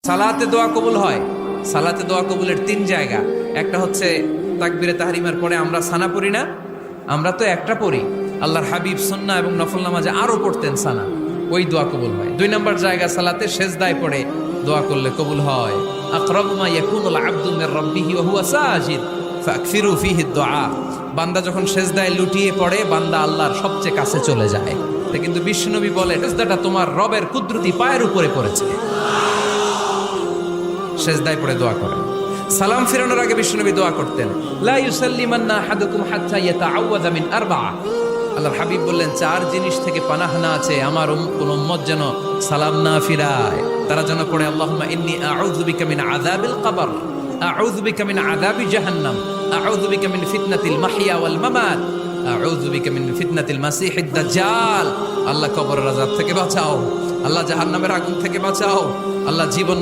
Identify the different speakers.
Speaker 1: সালাতে দোয়া কবুল হয়। সালাতে দোয়া কবুলের তিন জায়গা। একটা হচ্ছে তাকবীরে তাহরিমার পরে আমরা সানা পড়ি না, আমরা তো একটা পড়ি। আল্লাহর হাবিব সুন্নাহ এবং নফল নামাজে আরো পড়তেন সানা, ওই দোয়া কবুল হয়। দুই নম্বর জায়গা সালাতে সেজদায় পড়ে দোয়া করলে কবুল হয়। আকরাবু মা ইয়াকুনুল আবদু মির রাব্বিহি ওয়া হুয়া সাজিদ ফাকফিরু ফীহি দুআ। বান্দা যখন সেজদায় লুটিয়ে পড়ে, বান্দা আল্লাহর সবচেয়ে কাছে চলে যায়। কিন্তু বিশ্বনবী বলে, সেজদাটা তোমার রবের কুদরতি পায়ের উপরে পড়েছে। সেজদায় পড়ে দোয়া করেন। সালাম ফিরানোর আগে বিশ্বনবী দোয়া করতেন, লা ইউসাল্লিমান্না আহাদুকুম হাত্তা ইয়াতাআওয়াযা মিন আরবা'a। আল্লাহর হাবিব বললেন, চার জিনিস থেকে পানাহ না আছে আমার কোন উম্মত যেন সালাম না ফিরায়। তারা যেন পড়ে, আল্লাহুম্মা ইন্নী আউযু বিকা মিন আযাবিল কবর, আউযু বিকা মিন আযাবি জাহান্নাম, আউযু বিকা মিন ফিতনাতিল মাহইয়া ওয়াল মামাত, আউযু বিকা মিন ফিতনাতিল মাসিহিদ দাজ্জাল। আল্লাহ কবরের আযাব থেকে বাঁচাও, আল্লাহ জাহান্নামের আগুন থেকে বাঁচাও, আল্লাহ জীবন